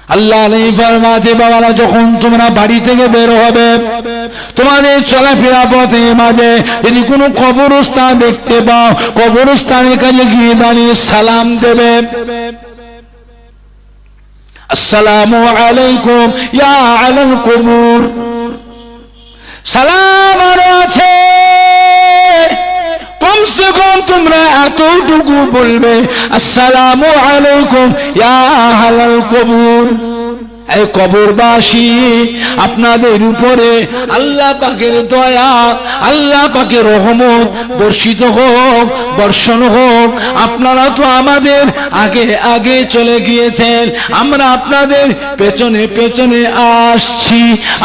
আল্লাহ নেই ফরমাতে বাবারা যখন তোমরা বাড়ি থেকে বের হবে তোমাদের চলাফেরা পথে মাঝে যদি কোনো কবরস্থান দেখতে পাও কবরস্থানের কাছে গিয়ে দাঁড়িয়ে সালাম দেবে আসসালামু আলাইকুম ইয়া আলাল কুবুর সালাম আরো আছে কমসে কম তোমরা এতটুকু বলবে আসসালামু আলাইকুম ইয়া আলাল কুবুর এই কবরবাসী আপনাদের উপরে আল্লাহ পাকের দয়া আল্লাহ পাকের রহমত বর্ষিত হোক বর্ষণ হোক আপনারা তো আমাদের আগে আগে চলে গিয়েছেন আমরা আপনাদের পেছনে পেছনে আসছি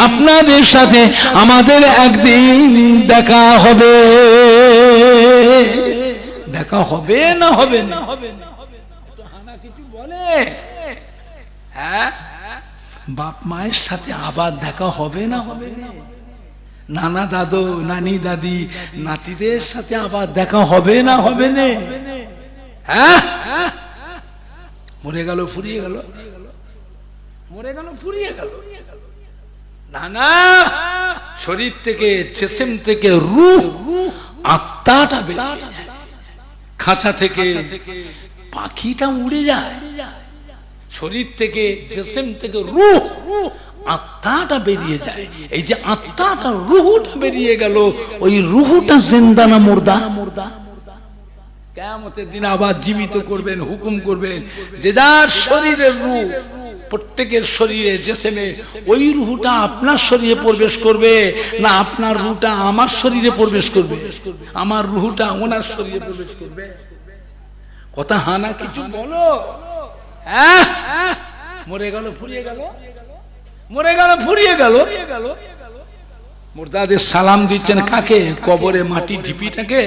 আপনাদের সাথে আমাদের একদিন দেখা হবে দেখা হবে না হবে না হানা কিছু বলে হ্যাঁ বাপ মায়ের সাথে আবার দেখা হবে না হবে নানা দাদু নানি দাদি নাতিদের সাথে আবার দেখা হবে না হবে না হ্যাঁ মরে গেল ফুরিয়ে গেল মরে গেল ফুরিয়ে গেল না না শরীর থেকে জিসম থেকে রূহ আত্মাটা বেরিয়ে যায় খাঁচা থেকে পাখিটা উড়ে যায় শরীর থেকে জিসম থেকে রূহ আত্মাটা বেরিয়ে যায় এই যে আত্মাটা রূহটা বেরিয়ে গেল ওই রূহটা জিন্দা না মুর্দা কিয়ামতের দিন আবার জীবিত করবেন হুকুম করবেন যে যার শরীরের রূহ প্রত্যেকের শরীরে জিসমে ওই রূহটা আপনার শরীরে প্রবেশ করবে না আপনার রূহটা আমার শরীরে প্রবেশ করবে আমার রূহটা ওনার শরীরে প্রবেশ করবে কথা হানা কিছু বলো মরে গেল ফুরিয়ে গেল মরে গেল ফুরিয়ে গেল মুর্দাদের সালাম দিচ্ছেন কাকে কবরে মাটি ঢিপিটাকে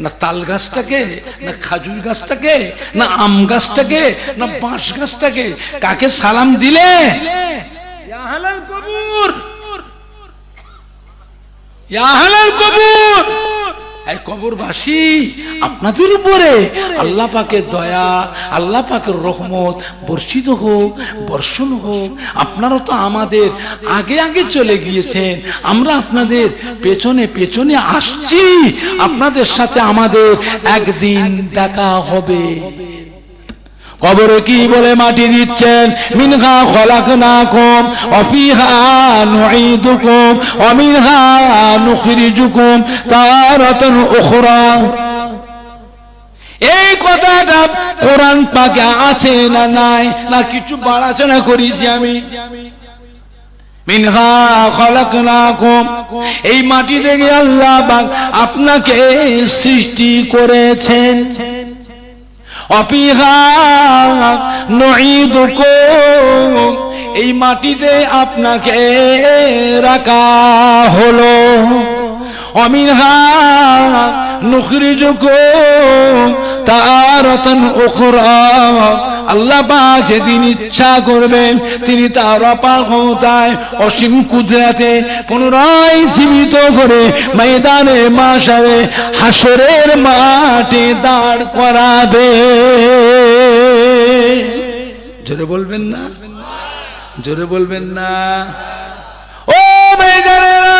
না তাল গাছটাকে না খাজুর গাছটাকে না আম গাছটাকে না বাঁশ গাছটাকে কাকে সালাম দিলে ইয়া আহলাল কবর ইয়া আহলাল কবর এই কবরবাসী আপনাদের উপরে আল্লাহ পাকের দয়া আল্লাহ পাকের রহমত বর্ষিত হোক বর্ষণ হোক আপনারা তো আমাদের আগে আগে চলে গিয়েছেন আমরা আপনাদের পেছনে পেছনে আসছি আপনাদের সাথে আমাদের একদিন দেখা হবে কবরে কি বলে মাটি দিচ্ছেন মিনহা খলাকনাকুম ওয়া ফিহা নুঈদুকুম ওয়া মিনহা নুখরিজুকুম তারাতান উখরা এই কথাটা কোরআন পাকে আছে না নাই না কিছু বাড়াচনা করেছি আমি মিনহা খলাকনাকুম এই মাটি থেকে আল্লাহ পাক আপনাকে সৃষ্টি করেছেন অপিহা নুঈদুকুম এই মাটিতে আপনাকে রাখা হলো অমিনহা নুখরিজুকুম তারাতান উখরা আল্লাহ পাক যেদিন ইচ্ছা করবেন তিনি তার অপার ক্ষমতায় অসীম কুদরতে পুনরায় জীবিত করে ময়দানে মাশারে হাসরের মাঠে দাঁড় করাবে জোরে বলবেন না জোরে বলবেন না ও ময়দানেরা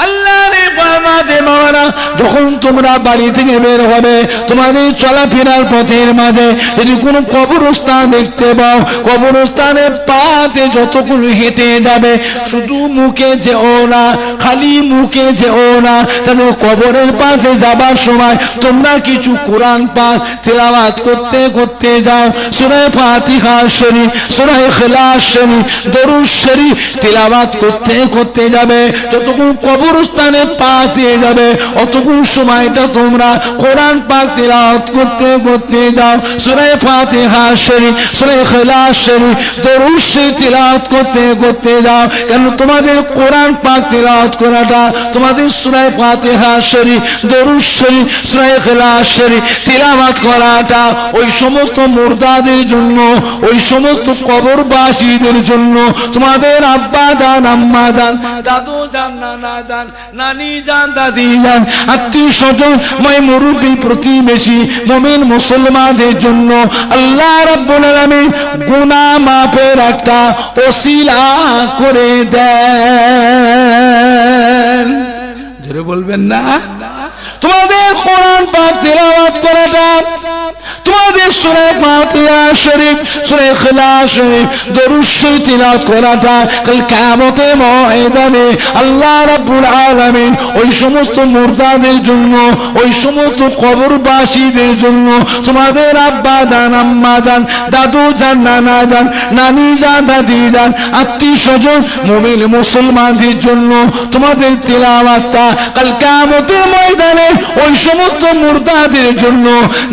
আল্লাহ রে বাবাতে বাবারা যখন তোমরা বাড়ি থেকে বের হবে তোমাদের চলাফেরার পথের মাঝে যদি কোনো কবরস্থান দেখতে পাও কবরস্থানের পাতে যতগুলো হেঁটে যাবে শুধু মুখে যেও না খালি মুখে যেও না তাদের কবরের পাশে যাবার সময় তোমরা কিছু কোরআন পাক তেলাওয়াত করতে করতে যাও সূরা ফাতিহা শরীফ সূরা ইখলাস শরীফ দরুদ শরীফ তেলাওয়াত করতে করতে যাবে যতক্ষণ কবরস্থানে পা দিয়ে যাবে অতক্ষণ সময়টা তোমরা কোরআন পাক তেলাওয়াত করতে করতে যাও সূরা ফাতিহা শরীফ সূরা ইখলাস শরীফ দরুদ শরীফ তেলাওয়াত করতে করতে যাও কারণ তোমাদের কোরআন পাক তেলাওয়াত করাটা তোমাদের সূরা ফাতিহা শরীফ দরুদ শরীফ সূরা ইখলাস শরীফ তেলাওয়াত করাটা ওই সমস্ত মুর্দাদের জন্য ওই সমস্ত কবরবাসীদের জন্য তোমাদের আব্বা জান আম্মা জান দাদু জান নানা জান নানি জান দাদি যান, আত্মীয় স্বজন, মুরব্বী, প্রতিবেশী, মুমিন মুসলমানদের জন্য আল্লাহ রাব্বুল আলামিন গুনাহ মাফের একটা ওসিলা করে দেন। জোরে বলবেন না? তোমাদের কোরআন পাক তেলাওয়াত করাটা, তোমাদের সূরা ফাতিহা শরীফ, সূরা ইখলাস শরীফ, দরুদ শরীফ তেলাওয়াত করাটা কাল কিয়ামতের ময়দানে আল্লাহ রাব্বুল আলামিন ওই সমস্ত মুর্দাদের জন্য, ওই সমস্ত কবরবাসীদের জন্য, তোমাদের আব্বা জান, আম্মা জান, দাদু জান, নানা জান, নানি জান, দাদি জান, আত্মীয় স্বজন, মুমিন মুসলমানদের জন্য তোমাদের তেলাওয়াতটা কাল কিয়ামতের ময়দানে ওই সমস্ত মুর্দাদের জন্য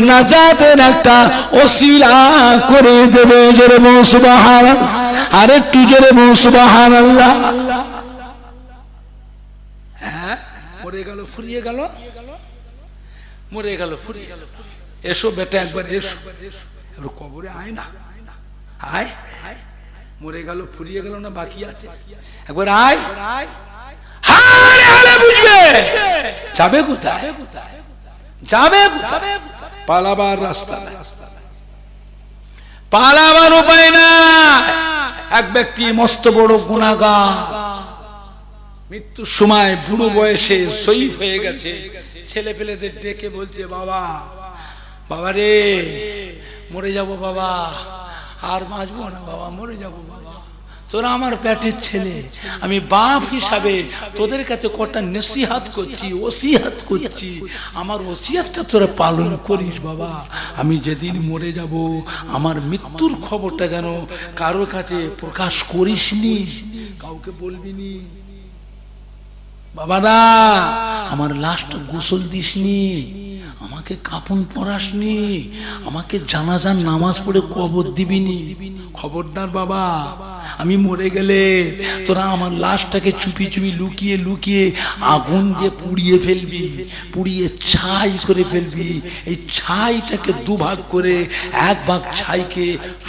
নাজাতের একটা ওসিলা করে দেবে। জোরে বলো সুবহানাল্লাহ, আর একটু জোরে বলো সুবহানাল্লাহ। হ্যাঁ, মরে গেল, ফুরিয়ে গেল, মরে গেল, ফুরিয়ে গেল। এসো বেটা একবার এসো, এবার কবরে আয় না, আয়, মরে গেল, ফুরিয়ে গেল না, বাকি আছে, একবার আয়। বুঝবে যাবে কোথায়, যাবে কোথায়? পালাবার রাস্তা নাই, পালাবার উপায় না। এক ব্যক্তি মস্ত বড় গুনাহগার, মৃত্যুর সময় বুড়ো বয়সে শহীদ হয়ে গেছে, ছেলে পেলেদের ডেকে বলছে, বাবা, বাবা রে, মরে যাব বাবা, আর বাঁচবো না বাবা, মরে যাব বাবা, তোরা আমার পেটের ছেলে, আমি বাপ হিসাবে তোদের কাছে কটা নসিহত করছি, ওসিয়ত করছি, আমার ওসিয়তটা তোরা পালন করিস বাবা। আমি যেদিন মরে যাব আমার মৃত্যুর খবরটা যেন কারোর কাছে প্রকাশ করিসনি, কাউকে বলবিনি বাবা না, আমার লাশটা গোসল দিসনি, আমাকে কাফন পরাসনি, আমাকে জানাজার নামাজ পড়ে কবর দিবিনি, খবরদার বাবা। আমি মরে গেলে তোরা আমার লাশটাকে চুপি চুপি লুকিয়ে লুকিয়ে আগুন দিয়ে পুড়িয়ে ফেলবি, পুড়িয়ে ছাই করে ফেলবি। এই ছাইটাকে দুভাগ করে এক ভাগ ছাইকে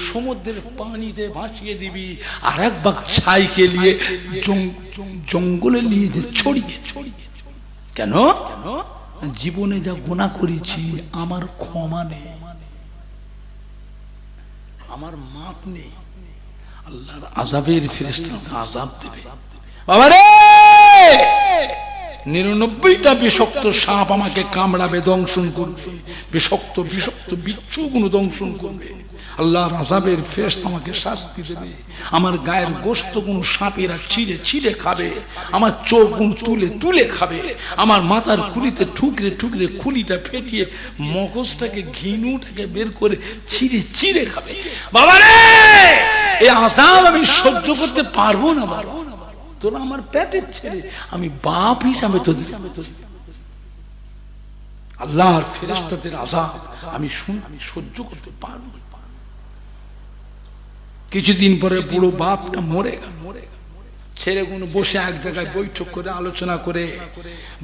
সমুদ্রের পানিতে ভাসিয়ে দিবি, আর এক ভাগ ছাইকে নিয়ে জঙ্গলে নিয়ে যে ছড়িয়ে ছড়িয়ে। কেন? জীবনে যা গুনাহ করেছি আমার ক্ষমা নেই, আমার মাপ নেই, আল্লাহর আযাবের ফেরেশতা আযাব দেবে। বাবারে, 99টা বিষাক্ত সাপ আমাকে কামড়াবে, দংশন করবে, বিষাক্ত বিষাক্ত বিচ্ছুগুলো দংশন করবে, আল্লাহর আযাবের ফেরেশতা আমাকে শাস্তি দেবে। আমার গায়ের গোশতগুলো সাপেরা ছিঁড়ে ছিঁড়ে খাবে, আমার চোখগুলো তুলে তুলে খাবে, আমার মাথার খুলিতে ঠুকরে ঠুকরে খুলিটা ফেটিয়ে মগজটাকে ঘিনুটাকে বের করে ছিঁড়ে ছিঁড়ে খাবে। বাবারে, এই আযাব আমি সহ্য করতে পারবো না বাবা, তোরা আমার পেটের ছেলে, আমি বাপ হিসাবে তোদের, আল্লাহর ফেরেশতাদের আযাব আমি সহ্য করতে পারবো না। কিছুদিন পরে বুড়ো বাপটা মরে গেল, ছেলেগুলো বসে এক জায়গায় বৈঠক করে আলোচনা করে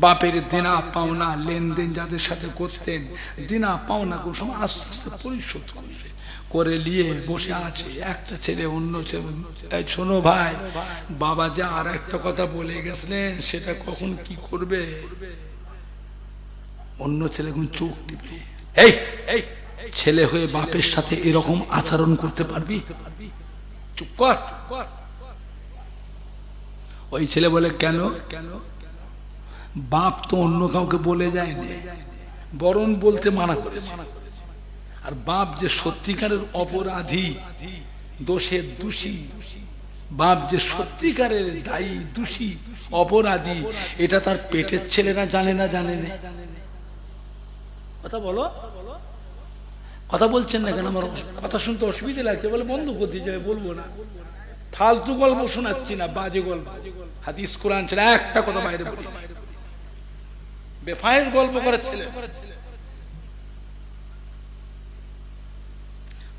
বাপের দেনা পাওনা লেনদেন যাদের সাথে করতেন, দেনা পাওনা কোন সময় আস্তে আস্তে পরিশোধ করবে করে নিয়ে বসে আছে। একটা ছেলে অন্য ছেলে, শোনো ভাই, বাবা যে আর একটা কথা বলে গেছিলেন সেটা কখন কি করবে? অন্য ছেলেগুলো চোখ টিপে, এই এই ছেলে হয়ে বাপের সাথে এরকম আচরণ করতে পারবি? চুপ কর। ওই ছেলে বলে, কেন? বাপ তো অন্য কাউকে বলে যায়নি, বরং বলতে মানা করেছে। আর বাপ যে সত্যিকারের অপরাধী, দোষের দোষী, বাপ যে সত্যিকারের দায়ী, দোষী, অপরাধী, এটা তার পেটের ছেলেরা জানে না, জানে না। কথা বলো, কথা বলছেন না কেন? আমার কথা শুনতে অসুবিধা লাগছে, বলে বন্ধ করতে যাবে, বলবো না, ফালতু গল্প শোনাচ্ছি না, বাজে গল্প, হাদিস কোরআন ছেলে একটা কথা বাইরে বলি, বেফায়েজ গল্প করার ছেলে।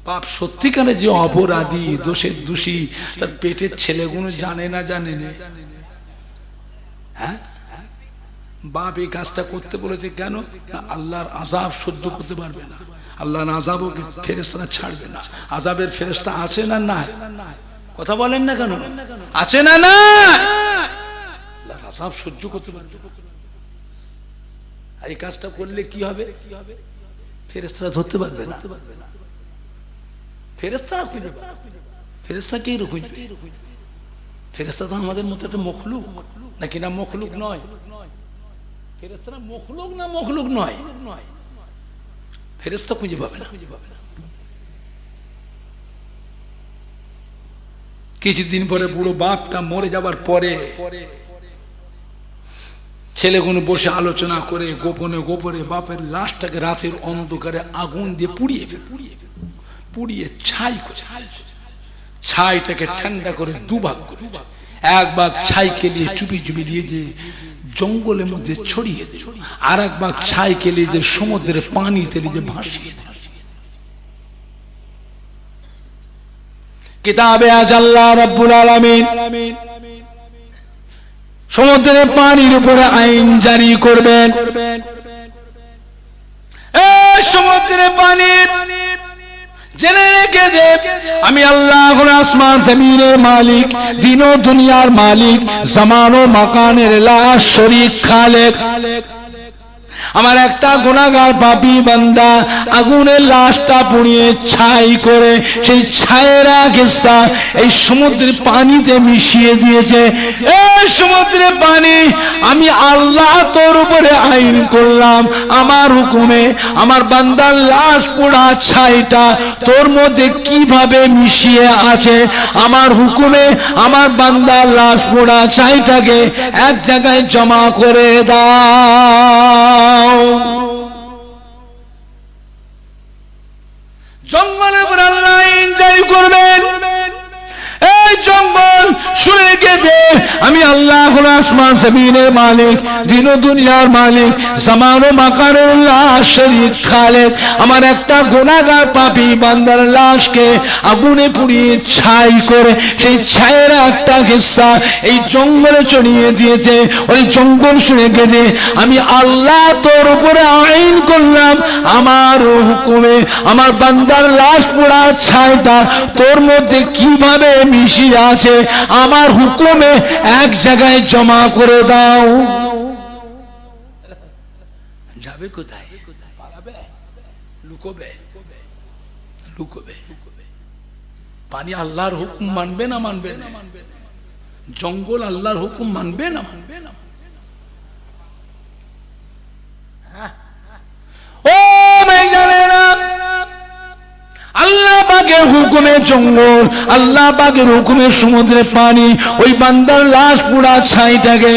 বাপ সত্যিকারের যে অপরাধী, দোষের দোষী, তার পেটের ছেলেগুলো জানে না, জানে না। হ্যাঁ, বাপ এই কাজটা করতে বলেছে কেন? আল্লাহর আযাব সহ্য করতে পারবে না, আল্লাহর আযাবও ফেরেশতারা ছাড়বে না। আযাবের ফেরেশতা আছে না না? কথা বলেন না কেন? আছে না না? আল্লাহর আযাব সহ্য করতে পারবে না। এই কাজটা করলে কি হবে? ফেরেশতারা ধরতে পারবে না। ফেরেশতারা খুঁজে পাবে, ফেরেশতা কে খুঁজবে? ফেরেশতা তো আমাদের মতো একটা মখলুক নাকি? না মখলুক নয়। ফেরেশতারা মখলুক না মখলুক নয়, ফেরেশতা খুঁজে পাবে না। কিছুদিন পরে বুড়ো বাপটা মরে যাবার পরে ছেলেগুলো বসে আলোচনা করে গোপনে গোপনে বাপের লাশটাকে রাতের অন্ধকারে আগুন দিয়ে পুড়িয়ে ছাই করে, ছাইটাকে ঠান্ডা করে দুভাগ করে, এক ভাগ ছাইকে নিয়ে চুপি চুপি দিয়ে যে জঙ্গলের মধ্যে ছড়িয়ে দিল, আর এক ভাগ ছাইকে নিয়ে যে সমুদ্রের পানিতে নিয়ে ভাসিয়ে দিল। কিতাবে আজ আল্লাহ রাব্বুল আলামিন সমুদ্রের পানির উপরে আইন জারি করবেন। সমুদ্রের পানি জেনে রেখে দে, আমি আল্লাহ আসমান জমিনের মালিক, দিন ও দুনিয়ার মালিক, জামান ও মাকানের লা শরীক খালেক। আমার একটা গুনাহগার পাপী বান্দা আগুনের লাশটা পুড়িয়ে ছাই করে সেই ছায়ের কিস্সা এই সমুদ্রের পানিতে মিশিয়ে দিয়েছে। এই সমুদ্রের পানি আমি আল্লাহ তোর উপরে আইন করলাম, আমার হুকুমে আমার বান্দার লাশ পোড়া ছাইটা তোর মধ্যে কিভাবে মিশিয়ে আছে। আমার হুকুমে আমার বান্দার লাশ পোড়া ছাইটাকে এক জায়গায় জমা করে দাও। জঙ্গলে আল্লাহ এনজয় করবেন। এই জঙ্গল শুনে গেছে আমি আল্লাহ আসমান জমিনের মালিক, দিন ও দুনিয়ার মালিক, জামান ও মাকানের লা শরীক খালেক। আমার একটা গুনাহগার পাপী বান্দার লাশকে আগুনে পুড়িয়ে ছাই করে সেই ছায়ের একটা হিস্সা এই জঙ্গলে ছড়িয়ে দিয়েছে। ওই জঙ্গল শুনে গেছে আমি আল্লাহ তোর উপরে আইন করলাম, আমার হুকুমে আমার বান্দার লাশ পোড়া ছাইটা তোর মধ্যে কিভাবে মিশিয়ে আছে, আমার হুকুমে এক জায়গায় জমা করে দাও। যাবে কোথায়? পালাবে? লুকোবে? পানি আল্লাহর হুকুম মানবে না মানবে না? জঙ্গল আল্লাহর হুকুম মানবে না মানবে না? ও মেঘালেরা, আল্লাহ পাকের হুকুমে জঙ্গল, আল্লাহ পাকের হুকুমে সমুদ্রের পানি ওই বান্দার লাশ পোড়া ছাইটাকে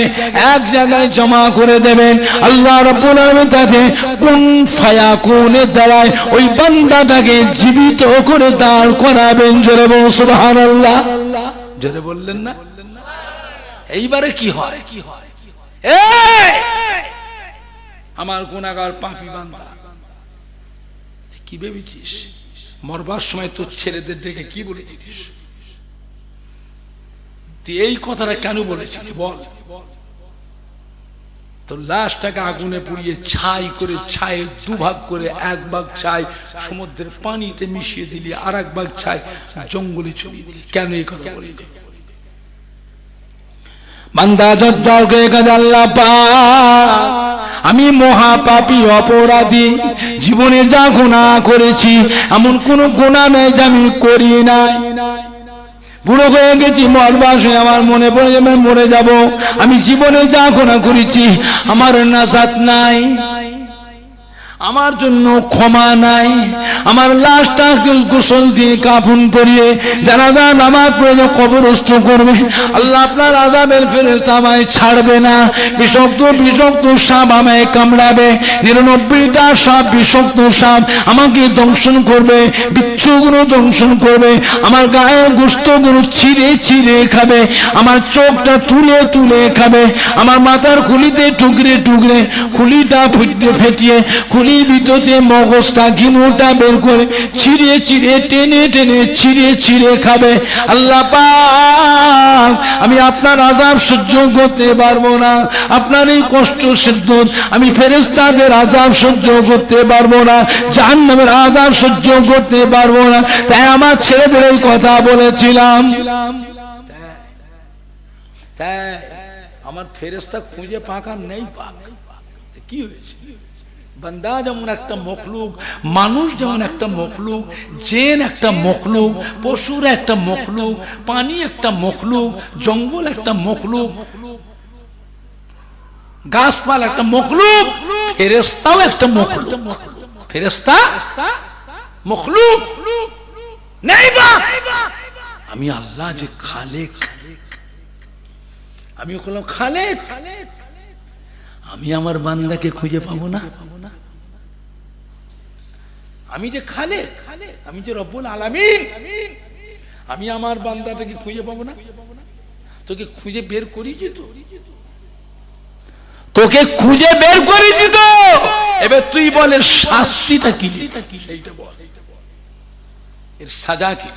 এক জায়গায় জমা করে দেবেন। আল্লাহ রাব্বুল আলামিন তাতে কুন ফায়াকুনের দ্বারায় ওই বান্দাটাকে জীবিত করে দাঁড় করাবেন। জোরে বলুন সুবহানাল্লাহ। জোরে বললেন না? এইবারে কি হয়? আমার গুনাহগার পাপী বান্দা, কি ভেবেছিস মরবার সময় তোর ছেলেদের ডেকে কি বলেছিস? তুই এই কথাটা কেন বলেছিস বল? তোর লাশটাকে আগুনে পুড়িয়ে ছাই করে, ছাই দুভাগ করে এক ভাগ ছাই সমুদ্রের পানিতে মিশিয়ে দিলি, আর এক ভাগ ছাই জঙ্গলে ছড়িয়ে দিলি। কেন এই কথা বলি? বান্দা যজ্ঞকে কাজে আল্লাহ পাক, আমি মহাপাপী অপরাধী, জীবনে যা গুনাহ করেছি এমন কোন গুনাহ নেই যে আমি করি নাই। বুড়ো হয়ে গেছি, মরবার সময় আমার মনে পড়ে যাবে মরে যাব। আমি জীবনে যা গুনাহ করেছি আমার নাজাত নাই, আমার জন্য ক্ষমা নাই। আমার লাশটা গোসল দিয়ে কাফন পরিয়ে জানাজা নামাজ পড়ে কবরস্থ করবে। আল্লাহ আপনার আযাবের ফেরেশতা আমায় ছাড়বে না। বিষাক্ত সাপ আমায় কামড়াবে, 99টা সাপ বিষাক্ত সাপ আমাকে দংশন করবে, বিচ্ছুগুলো দংশন করবে, আমার গায়ে গোশতগুলো ছিঁড়ে ছিঁড়ে খাবে, আমার চোখটা তুলে তুলে খাবে, আমার মাথার খুলিতে টুকরে টুকরে খুলিটা ফেটিয়ে খুলির ভিতরে মগজটা ঘিনুটা বের করে ছিঁড়ে ছিঁড়ে টেনে টেনে ছিঁড়ে ছিঁড়ে খাবে। আল্লাহ পাক, আমি আপনার আযাব সহ্য করতে পারবো না, আপনার এই কষ্ট সহ্য, আমি ফেরেশতাদের আযাব সহ্য করতে পারবো না, জাহান্নামের আযাব সহ্য করতে পারবো না। তাই আমার ছেলেদের এই কথা বলেছিলাম। আমার ফেরেশতা খুঁজে পাকা নেই, পাক কি হয়েছে? বান্দা যেমন একটা মখলুক, মানুষ যেমন একটা মখলুক, জিন একটা মখলুক, পশুর একটা মখলুক, পানি একটা মখলুক, জঙ্গল একটা মখলুক, গাছপালা একটা মখলুক, ফেরেশতাও একটা মখলুক। ফেরেশতা মখলুক নেই বা আমি আল্লাহ যে খালেক, আমি হলাম খালেক। আমি আমার বান্দাকে খুঁজে পাবো না? আমি যে খালেক, আমি যে রব্বুল আলামিন, আমি আমার বান্দাটাকে খুঁজে পাবো না? তোকে খুঁজে বের করেছি তো, তোকে খুঁজে বের করেছি তো। এবার তুই বলে শাস্তিটা কি? এইটা বল, এর সাজা কি?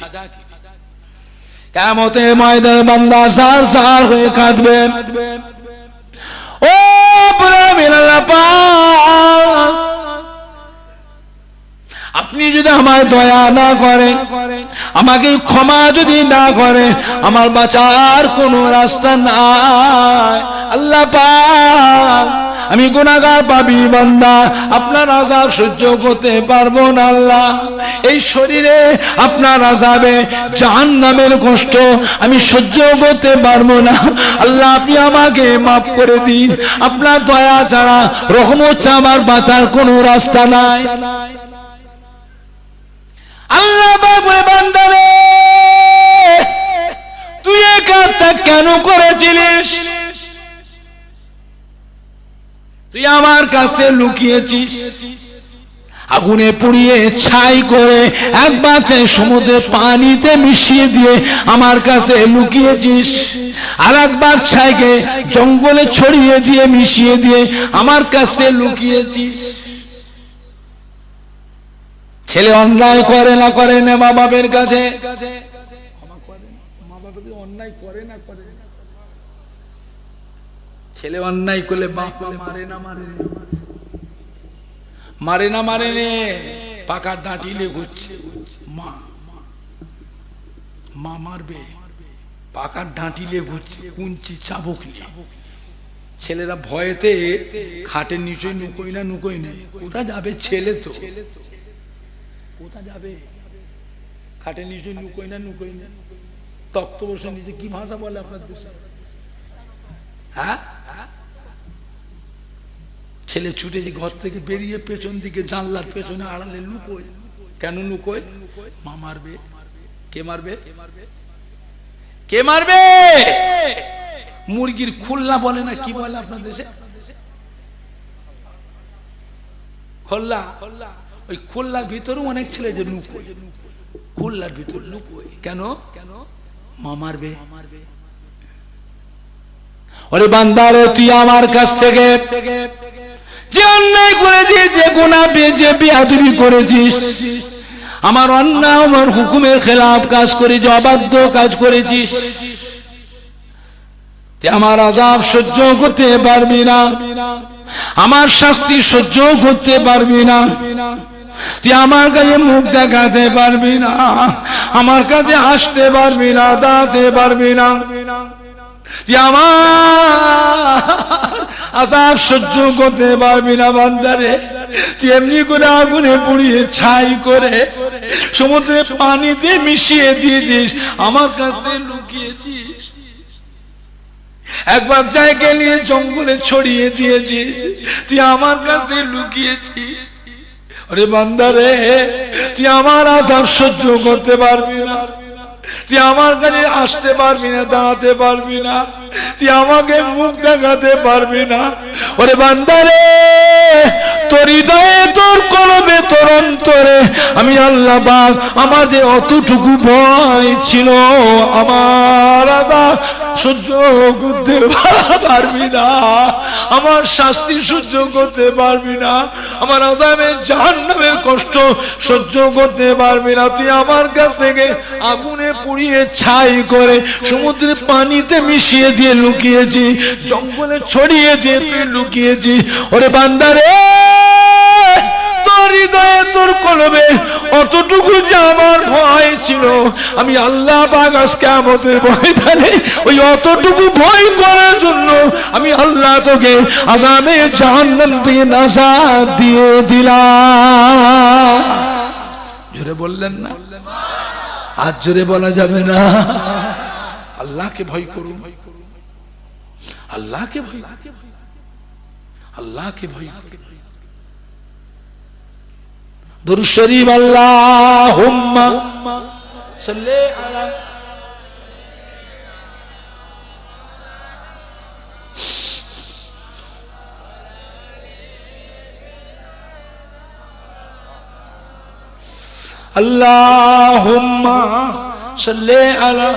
কিয়ামতের ময়দানে বান্দা সার সার হয়ে কাঁদবে। ও পরমের আল্লাহ পাক, আপনি যদি আমায় দয়া না করেন, আমাকে ক্ষমা যদি না করেন, আমার বাঁচার কোনো রাস্তা নাই। আল্লাহ পাক, আমি গুনাহগার পাপী বান্দা, আপনার আযাব সহ্য করতে পারবো না আল্লাহ। এই শরীরে আপনার আযাবে জাহান্নামের কষ্ট আমি সহ্য করতে পারবো না আল্লাহ, আপনি আমাকে মাফ করে দিন। আপনার দয়া ছাড়া, রহমত ছাড়া আমার বাঁচার কোনো রাস্তা নাই। আল্লাহ বলে, বান্দারে তুই এই কাজটা কেন করেছিলিস? তুই আমার কাছে লুকিয়েছিস, আগুনে পুড়িয়ে ছাই করে একবার সমুদ্রের পানিতে মিশিয়ে দিয়ে আমার কাছে লুকিয়েছিস, আর একবার ছাইকে জঙ্গলে ছড়িয়ে দিয়ে মিশিয়ে দিয়ে আমার কাছে লুকিয়েছিস। ছেলে অন্যায় করে না করে না মা বাপের কাছে, মা বাবাকে অন্যায় করে না করে, ছেলে অন্যায় করলে বাপ মারে না মারে, মারে না মারে নে, পাকা ডাঁটিলে ঘুরছে মা, মা মারবে, পাকা ডাঁটিলে ঘুরছে, কুঞ্চি চাবুক নিয়ে। ছেলেরা ভয়েতে খাটের নিচে নুকোই না নুকোই না, কোথা যাবে ছেলে তো, কোথা যাবে? খাটের নিচে নুকোই না নুকোই না, তক্ত বসে নিচে। কি ভাষা বলে আপনার দেশে? হ্যাঁ, ছেলে ছুটেছে ঘর থেকে বেরিয়ে পেছন দিকে জানলার পেছনে আড়ালে লুকোয়। কেন লুকোয়? মা মারবে। কে মারবে? কে মারবে? মুরগির খুল্লা বলে না, কি বলে আপনার দেশে? খোল্লা। ওই খুল্লার ভিতরেও অনেক ছেলে যে লুকোয়, খুল্লার ভিতর লুকোয়। কেন? মা মারবে। ওরে বান্দারে, তুই আমার কাছ থেকে যে অন্যায় করেছিস, যে গুনাহ যে বেয়াদবি করেছিস, আমার অন্যায় আমার হুকুমের খেলাফ কাজ করেছিস, অবাধ্য কাজ করেছিস, তুই আমার আযাব সহ্য করতে পারবি না, আমার শাস্তি সহ্য করতে পারবি না, তুই আমার কাছে মুখ দেখাতে পারবি না, আমার কাছে আসতে পারবি না, দাঁড়াতে পারবি না, তুই আমার আযাব সহ্য করতে পারবি না। বান্দারে, তুই এমনি করে আগুনে পুড়িয়ে ছাই করে সমুদ্রের পানিতে মিশিয়ে দিয়েছিস, আমার কাছে লুকিয়েছিস, একবার জায়গায় নিয়ে জঙ্গলে ছড়িয়ে দিয়েছিস, তুই আমার কাছে লুকিয়েছিস। আরে বান্দারে, তুই আমার আযাব সহ্য করতে পারবি না, তুই আমার কাছে আসতে পারবি না, দাঁড়াতে পারবি না, তুই আমাকে মুখ দেখাতে পারবি না। ওরে বান্দারে, তোর হৃদয়ে, তোর কলবে, তোর অন্তরে আমি আল্লাহ পাক আমার যে অতটুকু ভয় ছিল, আমার আযাব সহ্য করতে পারবি না, আমার শাস্তি সহ্য করতে পারবি না, আমার আযাবে জাহান্নামের কষ্ট সহ্য করতে পারবি না, তুই আমার কাছ থেকে আগুনে পুড়িয়ে ছাই করে সমুদ্রের পানিতে মিশিয়ে দিয়ে লুকিয়েছি, জঙ্গলে ছড়িয়ে দিয়ে তুই লুকিয়েছি। ওরে বান্দারে, হৃদয়ে তোর কলবে অতটুকু যে আমার ভয় ছিল, আমি আল্লাহ পাক আজ কিয়ামতের ময়দানে ওই অতটুকু ভয় করার জন্য আমি আল্লাহ তোকে আযাবে জাহান্নাম থেকে নাজাত দিয়ে দিলাম। জোরে বললেন না? আজ জোরে বলা যাবে না? আল্লাহকে ভয় করুন, আল্লাহকে ভয়, আল্লাহকে ভয় করুন। দুরূদ শরীফ আল্লাহুম্মা সাল্লি আলা আল্লাহুম্মা সাল্লি আলা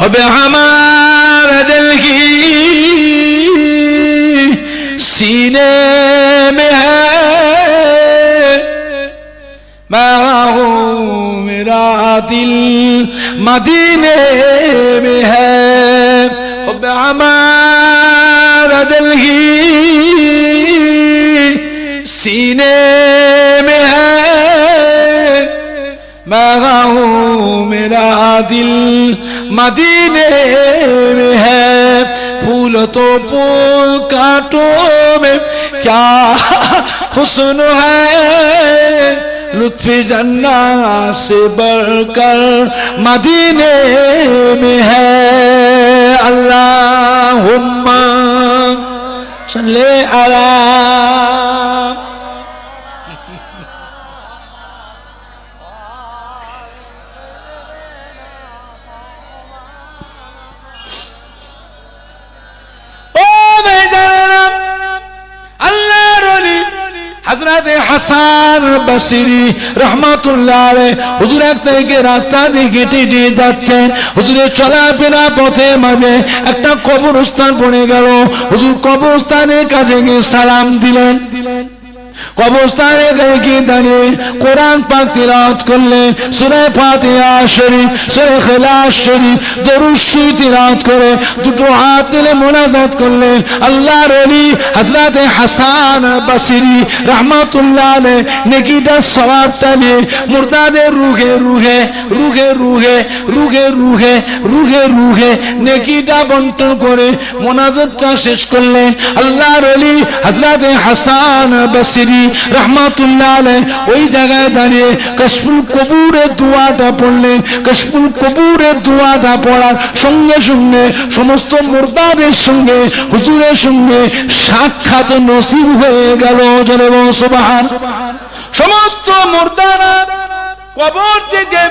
अब हमारा दिल की सीने में है, मैं हूँ मेरा दिल मदीने में है। अब हमारा दिल की सीने में है, मैं हूँ मेरा दिल मदीने में है। फूल तो फूल कांटों में क्या हुस्न है, लुत्फ जन्नत से बढ़कर मदीने में है। अल्लाहुम्मा सल्ले अला हजरत হাসান বসরি রহমাতুল্লাহ আলাইহি হুজুর এক থেকে রাস্তা দিয়ে হেঁটে হেঁটে যাচ্ছেন। হুজুরের চলাফেরা পথে মাঝে একটা কবরস্থান পড়ে গেল। হুজুর কবরস্থানের কাছে গিয়ে সালাম দিলেন। কবরস্থানে গিয়ে দাঁড়িয়ে কোরআন পাক তিলাওয়াত করলেন, সূরা ফাতিহা শরীফ, সূরা ইখলাস শরীফ, দরুদ শরীফ তিলাওয়াত করে দুটো হাত তুলে মুনাজাত করলেন। আল্লাহর ওলি হযরত হাসান বসরি রাহমাতুল্লাহ আলাইহি নেকিটা সওয়াবটা নিয়ে মুর্দাদের রুহে রুহে রুহে রুহে রুহে রুহে রুহে রুহে নেকিটা বন্টন করে মুনাজাতটা শেষ করলেন। আল্লাহর ওলি হযরত হাসান বসরি রহমাতুল্লাহ আলাইহি ওই জায়গায় দাঁড়িয়ে কাশফুল কবুরের দোয়াটা পড়লেন। কাশফুল কবুরের দোয়াটা পড়ার সঙ্গে সঙ্গে সমস্ত মুর্দাদের সঙ্গে হুজুরের সঙ্গে সাক্ষাৎ নসিব হয়ে গেল। জোরে বলো সুবহান। সমস্ত মুর্দারা কবর থেকে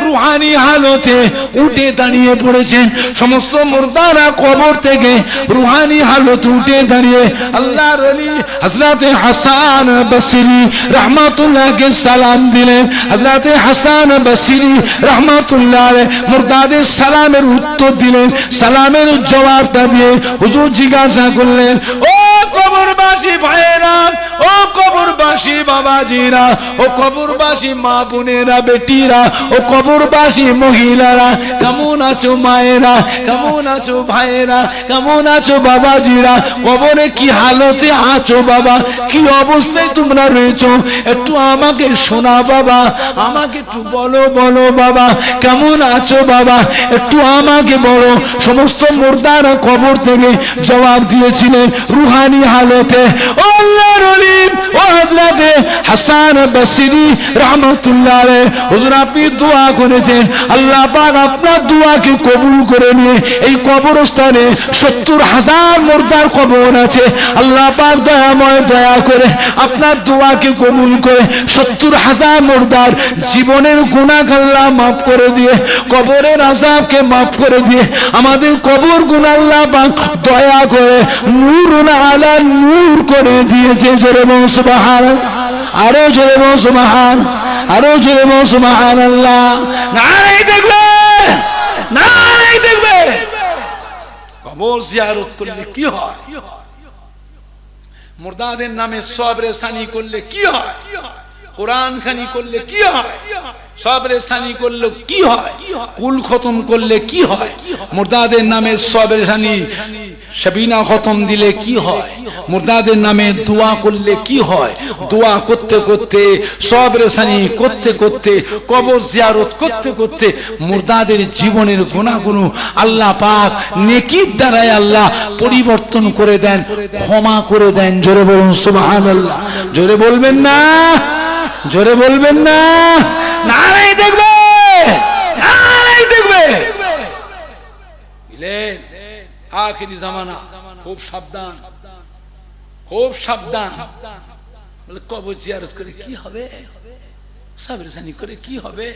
রুহানি হালতে উঠে দাঁড়িয়ে পড়েছেন। সমস্ত মুর্দারা কবর থেকে রুহানি হালতে উঠে দাঁড়িয়ে আল্লাহর ওলি হযরত হাসান বসরি রাহমাতুল্লাহকে সালাম দিলেন। হযরত হাসান বসরি রাহমাতুল্লাহ আলাইহি মুর্দাদের সালামের উত্তর দিলেন। সালামের জবাবটা দিয়ে হুজুর জিজ্ঞাসা করলেন, ও কবরবাসী ভাইয়েরা, ও কবরবাসী বাবাজিরা, ও কবরবাসী মা বোনেরা, বেটিরা, ও কবরবাসী মহিলারা, কেমন আছো মায়েরা, কেমন আছো ভাইয়েরা, কেমন আছো বাবাজিরা, কবরে কি হালতে আছো বাবা, কি অবস্থায় তোমরা রয়েছো, একটু আমাকে শোনা বাবা, আমাকে একটু বলো বলো বাবা, কেমন আছো বাবা, একটু আমাকে বলো। সমস্ত মুর্দারা কবর থেকে জবাব দিয়েছিলেন রুহানি হালতে। ও আল্লাহর ওলি, ও হযরত হাসান বসরি রাহমাতুল্লাহ আলাইহি, হুজুর আপনি দোয়া করেছেন, আল্লাহ পাক আপনার দোয়াকে কবুল করে নিয়ে এই কবরস্থানে ৭০,০০০ মুর্দার কবর আছে। আল্লাহ পাক দয়াময় দয়া করে আপনার দোয়াকে কবুল করে ৭০,০০০ মুর্দার জীবনের গুনাহ আল্লাহ মাফ করে দিয়ে, কবরের আযাবকে মাফ করে দিয়ে, আমাদের কবর গুনাহ আল্লাহ পাক দয়া করে নূরুন আলা নূর করে দিয়েছে। জোরে বলো সুবহানাল্লাহ, আরো জোরে বলো সুবহানাল্লাহ, আরো জোরে বলো সুবহানাল্লাহ। নারায়ে তাকবীর, নারায়ে তাকবীর। কবর জিয়ারত করলে কি হয়, মুর্দাদের নামে সবরে সানি করলে কি হয়, কোরআন খানি করলে কি হয়, সবরে সানি করলে কি হয়, কুল খতম করলে কি হয়, মুর্দাদের নামে সবরে সানি সাবিনা খতম দিলে কি হয়, মুর্দাদের নামে দোয়া করলে কি হয়, দোয়া করতে করতে সবরে সানি করতে করতে কবর জিয়ারত করতে করতে মুর্দাদের জীবনের গুনাহগুলো আল্লাহ পাক নেকির দ্বারাই আল্লাহ পরিবর্তন করে দেন, ক্ষমা করে দেন। জোরে বলুন সুবহানাল্লাহ। জোরে বলবেন না, জোরে বলবেন না, নারাই দেখবে, নারাই দেখবে। আখিরি জামানা, খুব সাবধান, খুব সাবধান। বলে কবর জিয়ারত করে কি হবে, সবরে সানি করে কি হবে,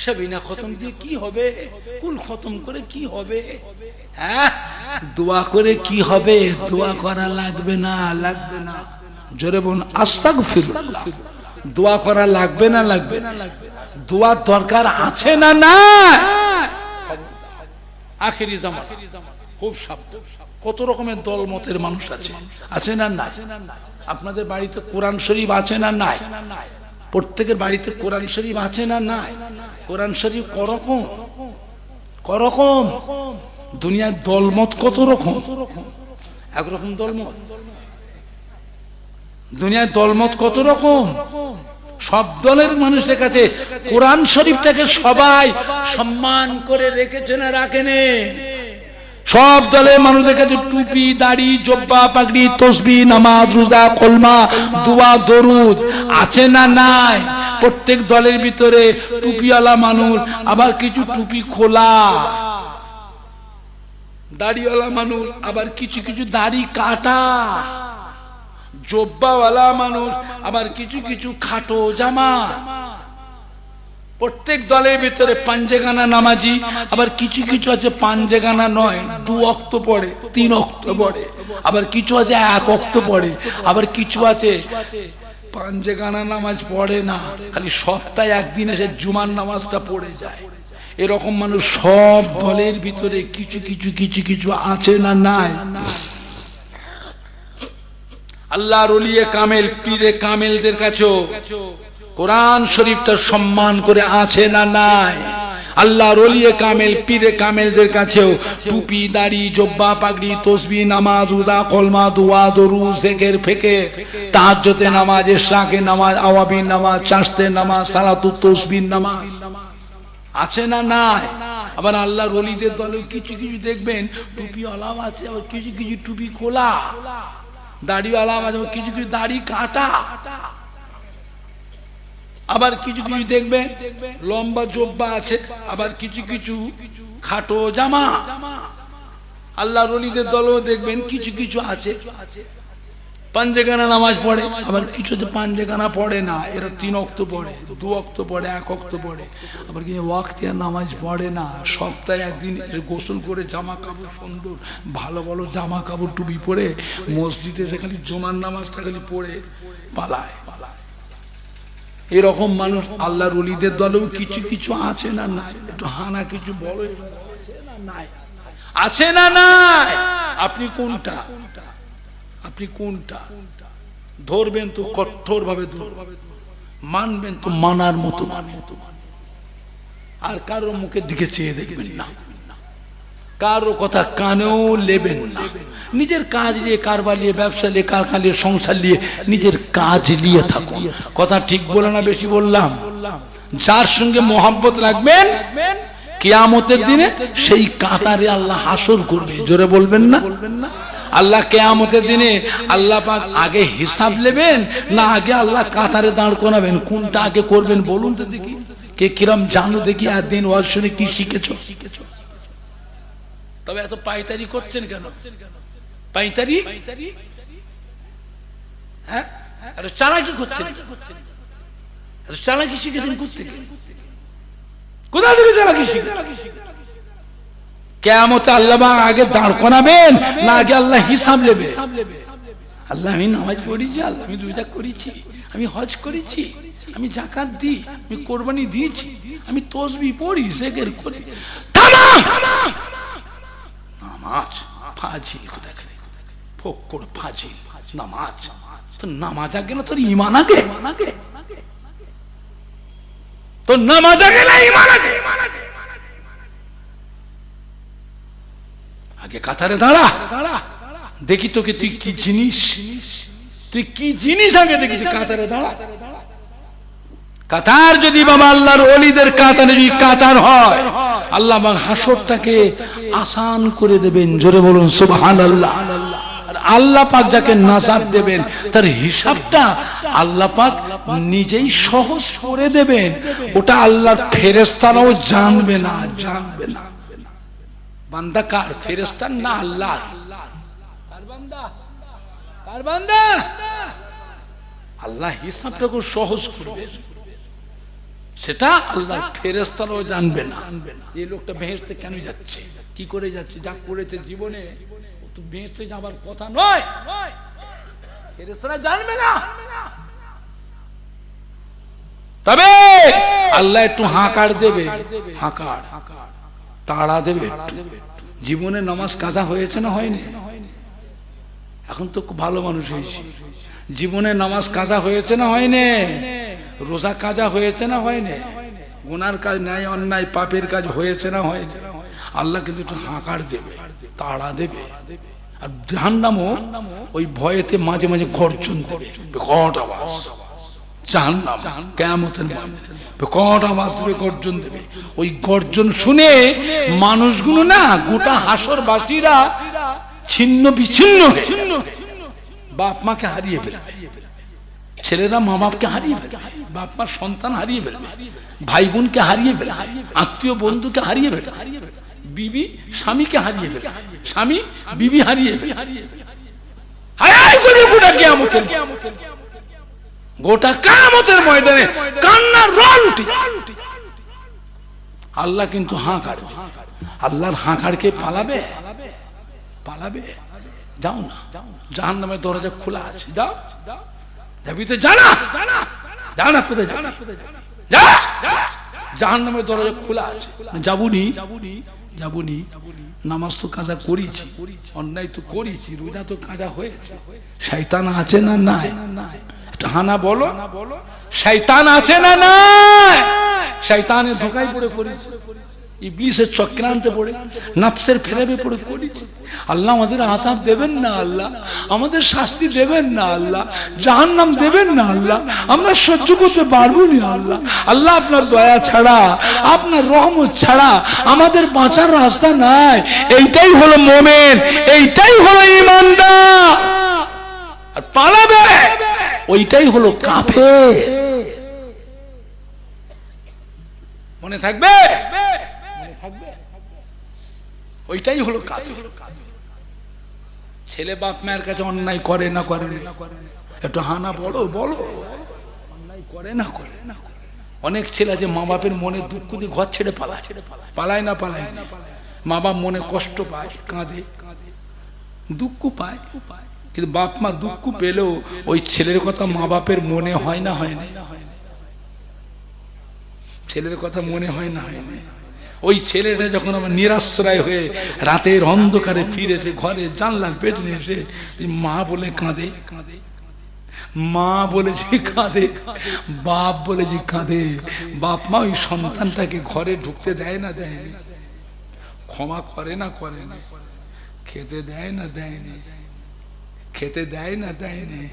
সাবিনা খতম দিয়ে কি হবে, কুল খতম করে কি হবে, হ্যাঁ দোয়া করে কি হবে, দোয়া করা লাগবে না, লাগবে না। জোরে বলুন আস্তাগফিরুল্লাহ। দোয়া করা লাগবে না, লাগবে না, দোয়ার দরকার আছে না না। আখিরি জামানা, খুব সাবধান। কত রকমের দল মতের মানুষ আছে, আছে না নাই? আপনাদের বাড়িতে কোরআন শরীফ আছে না নাই? প্রত্যেকের বাড়িতে কোরআন শরীফ আছে না নাই? কোরআন শরীফ করকম, করকম। দুনিয়ার দলমত কত রকম, একরকম দলমত। দুনিয়ার দলমত কত রকম। সব দলের মানুষের কাছে কোরআন শরীফটাকে সবাই সম্মান করে রেখেছে না রাখেনে? সব দলের মানুষের কাছে টুপি, দাড়ি, জব্বা, পাগড়ি, তসবিহ, নামাজ, রোজা, কলমা, দোয়া, দরুদ আছে না নাই? প্রত্যেক দলের ভিতরে টুপিওয়ালা মানুষ, আবার কিছু টুপি খোলা, দাড়িওয়ালা মানুষ, আবার কিছু কিছু দাড়ি কাটা, জব্বাওয়ালা মানুষ, আবার কিছু কিছু খাটো জামা। প্রত্যেক দলের ভিতরে পাঞ্জেগানা নামাজি, আবার কিছু কিছু আছে পাঞ্জেগানা নয়, 2 ওয়াক্ত পড়ে, 3 ওয়াক্ত পড়ে, আবার কিছু আছে 1 ওয়াক্ত পড়ে, আবার কিছু আছে পাঞ্জেগানা নামাজ পড়ে না, খালি সপ্তাহে একদিন এসে জুমার নামাজটা পড়ে যায়। এরকম মানুষ সব দলের ভিতরে কিছু কিছু কিছু কিছু আছে না নাই? আল্লাহর ওলিয়ে কামেল, পীরে কামেলদের কাছেও কোরআন শরীফটা সম্মান করে আছে না নাই? আল্লাহর ওলিয়ে কামেল, পীরে কামেলদের কাছেও টুপি, দাড়ি, জব্বা, পাগড়ি, তসবিহ, নামাজ, রোজা, কলমা, দোয়া, দরুদ, জিকির, ফিকির, তাহাজ্জুদে নামাজ, ইশরাকে নামাজ, আওয়াবিন নামাজ, চাশতে নামাজ, সালাতুত তাসবিহ নামাজ আছে না নাই? আবার আল্লাহর ওলিদের দলে কিছু কিছু দেখবেন টুপি আলাম আছে, আবার কিছু কিছু টুপি খোলা, দাড়িওয়ালা আছে, কিছু কিছু দাড়ি কাটা, আবার কিছু কিছু দেখবেন লম্বা জব্বা আছে, আবার কিছু কিছু খাটো জামা। আল্লাহর ওলিদের দলও দেখবেন কিছু কিছু আছে পাঞ্জেগানা নামাজ পড়ে, আবার কিছু পাঞ্জেগানা পড়ে না, এরা 3 ওয়াক্ত পড়ে, 2 ওয়াক্ত পড়ে, 1 ওয়াক্ত পড়ে, আবার কিছু ওয়াক্তিয়া নামাজ পড়ে না। সপ্তাহে একদিন গোসল করে জামা কাপড় সুন্দর ভালো ভালো জামা কাপড় টুপি পরে মসজিদে সেখানে জুমার নামাজটা খালি পড়ে পালায়। এরকম মানুষ আল্লাহর ওলিদের দলেও কিছু কিছু আছে না নাই? একটু হানা কিছু বলো, আছে না নাই? আপনি কোনটা, আপনি কোনটা ধরবেন? তো কঠোর ভাবে ধরবেন, মানবেন তো মানার মতো, আর কারো মুখের দিকে চেয়ে দেখবেন না, কারো কথা কানেও নেবেন না। নিজের কাজ নিয়ে, কারবার নিয়ে, ব্যবসা নিয়ে, কারখানা নিয়ে, সংসার নিয়ে, নিজের কাজ নিয়ে থাকুন। কথা ঠিক বলে না বেশি বললাম? যার সঙ্গে মোহাব্বত রাখবেন কিয়ামতের দিনে সেই কাতারে আল্লাহ হাসর করবে। জোরে বলবেন না? আল্লাহ কিয়ামতের দিনে আল্লাহ পাক আগে হিসাব নেবেন না আগে আল্লাহ কাতারে দাঁড় করাবেন? কোনটা আগে করবেন বলুন তো দেখি? কে কিরম জানো দেখি? আর দিন ওয়াজ শুনে কি শিখেছো? তবে এত পাইতারি করছেন কেন? পাইতারি, হ্যাঁ, চালাকি করছেন, চালাকি শিখেছেন কোথেকে? কোথা থেকে চালাকি শিখেছেন? কিয়ামতে আল্লাহ আগে দাঁড় করাবেন না আগে আল্লাহ হিসাব নেবে? আল্লাহ আমি নামাজ পড়েছি, আল্লাহ আমি রোজা করেছি, আমি হজ করেছি, আমি যাকাত দিই, আমি কোরবানি দিয়েছি, আমি তাসবিহ পড়ি, জিকির করি। নামাজ ফাজিল, কোথায় ফোকর ফাজিল নামাজ? তো নামাজ আগে না তোর ঈমান আগে? তো নামাজ আগে না ঈমান আগে? আগে কাতারে দাঁড়া, দেখি তোকে তুই কি জিনিস, তুই কি জিনিস আগে দেখি, কাতারে দাঁড়া। কাতার যদি বাবা আল্লাহর ওলিদের কাতারে যদি কাতার হয়, আল্লাহ হাসরটাকে আসান করে দেবেন। জোরে বলুন সুবহানাল্লাহ। আর আল্লাহ পাক যাকে নাজাত দেবেন তার হিসাবটা আল্লাহ পাক নিজেই সহজ করে দেবেন। ওটা আল্লাহর ফেরেশতারাও জানবে না, জানবে না। বান্দা কার? ফেরেশতার না আল্লাহর? কার বান্দা? কার বান্দা? আল্লাহ হিসাবটাকে সহজ করবে, সেটা আল্লাহর ফেরেশতারাও জানবে না। এই লোকটা বেহেশতে কেন যাচ্ছে, কি করে যাচ্ছে, যা করেছে জীবনে, তো বেহেশতে যাবার কথা নয়, ফেরেশতারা জানবে না। তবে আল্লাহ একটু হাঁকার দেবে, হাঁকার তাড়া দেবে। জীবনে নামাজ কাজা হয়েছে না হয়নি? এখন তো খুব ভালো মানুষ হয়েছে। জীবনে নামাজ কাজা হয়েছে না হয়নি? রোজা কাজা হয়েছে না হয়নি? গুনার কাজ, ন্যায় অন্যায় পাপের কাজ হয়েছে না হয়নি? আল্লাহ কিন্তু একটু হাঁকার দেবে, তাড়া দেবে। আর জাহান্নামও ওই ভয়েতে মাঝে মাঝে গর্জন দেবে, বিকট আওয়াজ। জাহান্নাম কিয়ামতের ময়দানে বিকট আওয়াজ দেবে, গর্জন দেবে। ওই গর্জন শুনে মানুষগুলো না, গোটা হাসরবাসীরা ছিন্ন বিচ্ছিন্ন, বাপ মাকে হারিয়ে ফেলবে, ছেলেরা মা বাপকে হারিয়ে ফেলবে, বাপ মার সন্তান হারিয়ে ফেলবে, ভাই বোনকে হারিয়ে ফেলবে, আত্মীয় বন্ধুকে হারিয়ে ফেলবে, বিবি স্বামীকে হারিয়ে ফেলবে, স্বামী বিবি হারিয়ে ফেলবে। গোটা কিয়ামতের ময়দানে কান্নার রোল উঠে। আল্লাহ কিন্তু হাঁকার, আল্লাহর হাঁকারকে পালাবে, পালাবে? যাও না, জাহান্নামের দরজা খোলা আছে, যাও, যাবি তো জানা, জানা কোথায় যা, জাহান্নামের দরজা খোলা আছে। যাবুনি, যাবুনি, নামাজ তো কাজা করেছি, অন্যায় তো করেছি, রোজা তো কাজা হয়েছে, শয়তান আছে না নাই? হানা বলো, শয়তান আছে না নাই? শয়তানের ধোঁকায় পড়ে করেছি, ইবলিসের চক্রান্তে পড়ে, নফসের ফেরাবে পড়ে করেছি। আল্লাহ আমাদের আযাব দেবেন না, আল্লাহ আমাদের শাস্তি দেবেন না, আল্লাহ জাহান্নাম দেবেন না, আল্লাহ আমরা সহ্য করতে পারবো না, আল্লাহ। আল্লাহ আপনার দয়া ছাড়া, আপনার রহমত ছাড়া আমাদের বাঁচার রাস্তা নাই। এইটাই হলো মুমিন, এইটাই হলো ঈমানদার। আর পালাবে ওইটাই হলো কাফের। মনে থাকবে, ওইটাই হলো কাফের। ছেলে বাপ মায়ের কাছে অন্যায় করে না, করে না, একটু হানা বলো, বলো অন্যায় করে না, করে না। অনেক ছেলে আছে মা বাপের মনে দুঃখ দিয়ে ঘর ছেড়ে পালায়, পালায় না, পালায় না। মা বাপ মনে কষ্ট পায়, কাঁদে, দুঃখ পায়, কিন্তু বাপ মা দুঃখ পেলেও ওই ছেলের কথা মা বাপের মনে হয় না, হয় না? ছেলের কথা মনে হয় না, হয় না? ওই ছেলেটা যখন আমার নিরাশ্রয় হয়ে রাতের অন্ধকারে ফিরেছে ঘরে, জানলার পেছনে এসে মা বলে কাঁদে, মা বলে যে কাঁদে, বাপ বলে যে কাঁদে, বাপ মা ওই সন্তানটাকে ঘরে ঢুকতে দেয় না, দেয়নি, ক্ষমা করে না, করে না, খেতে দেয় না, দেয়নি, খেতে দেয় না, দেয়নি।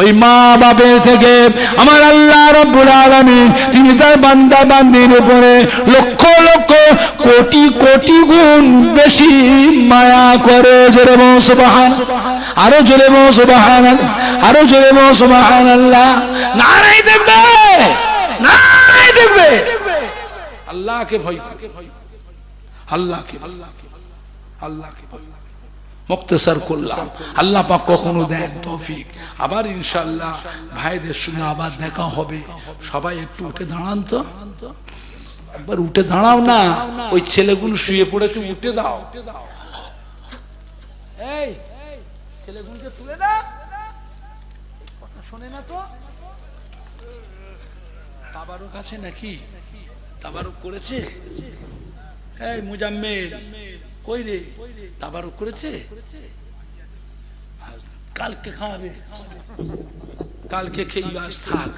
ওই মা বাপের থেকে আমার আল্লাহ রাব্বুল আলামিন তিনি তার বান্দা বান্দির উপরে লক্ষ লক্ষ কোটি কোটি গুণ বেশি মায়া করে। জোরে বলো সুবহানাল্লাহ, আরো জোরে বলো সুবহানাল্লাহ, আরো জোরে বলো সুবহানাল্লাহ। নারাই দেখবে, নারাই দেখবে। আল্লাহকে ভয় করে, আল্লাহকে, আল্লাহকে, আল্লাহকে মুক্তসর করলাম। আল্লাহ পাক কখনো দেন তৌফিক। আবার ইনশাআল্লাহ ভাইদের সঙ্গে আবার দেখা হবে। সবাই একটু উঠে দাঁড়ান তো, একবার উঠে দাঁড়াও না। ওই ছেলেগুলো শুয়ে পড়েছে, উঠে দাও। এই ছেলেগুলোকে তুলে দাও, কথা শোনে না তো। তাবারুক আছে নাকি? তাবারুক করেছে? এই মুজাম্মেল কই রে? তাবারুক করেছে? কালকে খাওয়াবে, কালকে খেয়ে আজ থাক।